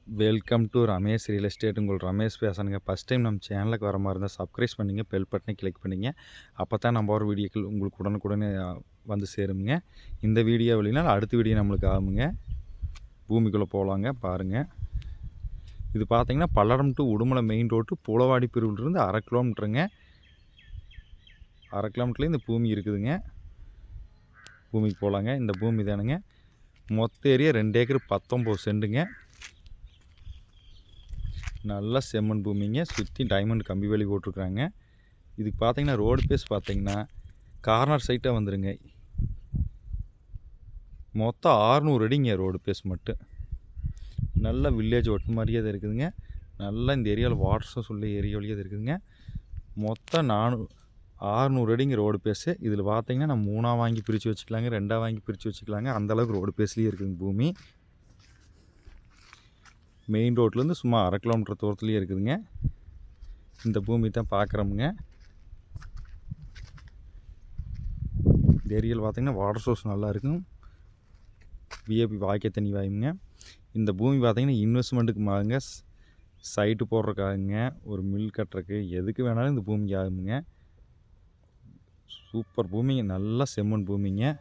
Welcome to Ramesh real estate. உங்கள் ரமேஷ் பேசுகிறேங்க. First time நம்ம சேனலுக்கு வர மாதிரி இருந்தால் சப்ஸ்கிரைப் பண்ணிங்க, பெல் பட்டனை கிளிக் பண்ணிங்க. அப்போ தான் நம்ம வர வீடியோக்கள் உங்களுக்கு உடனுக்குடனே வந்து சேருங்க. இந்த வீடியோ இல்லைனா அடுத்த வீடியோ நம்மளுக்கு ஆகுங்க. பூமிக்குள்ளே போகலாங்க. பாருங்கள், இது பார்த்தீங்கன்னா Palladam to Udumalai main road Pulavadi பிரிவிலிருந்து 1/2 கிலோமீட்டருங்க. 1/2 கிலோமீட்டர்லேயே இந்த பூமி இருக்குதுங்க. பூமிக்கு போகலாங்க. இந்த பூமி தானுங்க. மொத்த ஏரியா 2 ஏக்கர் 19 சென்ட்டுங்க. நல்லா செம்மண் பூமிங்க. சுற்றி டைமண்ட் கம்பி வேலி போட்டிருக்குறாங்க. இதுக்கு பார்த்தீங்கன்னா ரோடு பேஸ் பார்த்தீங்கன்னா கார்னர் சைட்டாக வந்துடுங்க. மொத்தம் 600 அடிங்க ரோடு பேஸ் மட்டும். நல்லா வில்லேஜ் ஒட்டு மாதிரியே தான் இருக்குதுங்க. நல்லா இந்த ஏரியாவில் வாட்டர்ஸும் சொல்லி ஏரியா வழியாக தான் இருக்குதுங்க. மொத்தம் 600 அடிங்க ரோடு பேஸு. இதில் பார்த்தீங்கன்னா நம்ம 3ஆக வாங்கி பிரித்து வச்சுக்கலாங்க, 2ஆக வாங்கி பிரித்து வச்சுக்கலாங்க. அந்தளவுக்கு ரோடு பேஸ்லேயே இருக்குதுங்க பூமி. மெயின் ரோட்லேருந்து சும்மா 1/2 கிலோமீட்டர் தூரத்துலேயே இருக்குதுங்க. இந்த பூமி தான் பார்க்குறோமுங்க. இந்த ஏரியாவில் பார்த்திங்கன்னா வாட்டர் சோர்ஸ் நல்லா இருக்கும். விஏபி வாய்க்க தண்ணி வாயுங்க. இந்த பூமி பார்த்திங்கன்னா இன்வெஸ்ட்மெண்ட்டுக்கு ஆகுங்க, சைட்டு போடுறதுக்காகுங்க, ஒரு மில் கட்டுறதுக்கு, எதுக்கு வேணாலும் இந்த பூமிக்கு ஆகுங்க. சூப்பர் பூமிங்க. நல்லா செம்மண் பூமிங்க.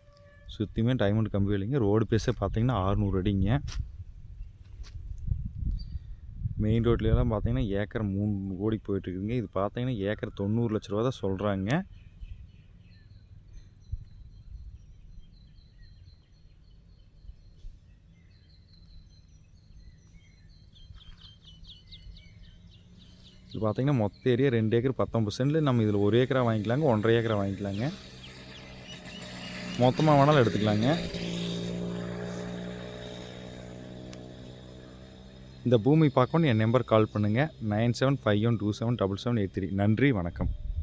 சுற்றியுமே டைமண்ட் கம்பி வேலிங்க. ரோடு பேஸே பார்த்திங்கன்னா 600 அடிங்க. மெயின் ரோட்லலாம் பார்த்தீங்கன்னா ஏக்கர் 3 கோடி போயிட்டுருக்குங்க. இது பார்த்தீங்கன்னா ஏக்கர் 90 லட்ச ரூபா தான் சொல்கிறாங்க. இது பார்த்தீங்கன்னா மொத்த ஏரியா 2 ஏக்கர் 19 சென்டில் நம்ம இதில் 1 ஏக்கரா வாங்கிக்கலாங்க, 1.5 ஏக்கரா வாங்கிக்கலாங்க. மொத்தமாக வேணாலும் எடுத்துக்கலாங்க. இந்த பூமி பார்க்கணும் என் நம்பர் கால் பண்ணுங்கள். 9751277783. நன்றி, வணக்கம்.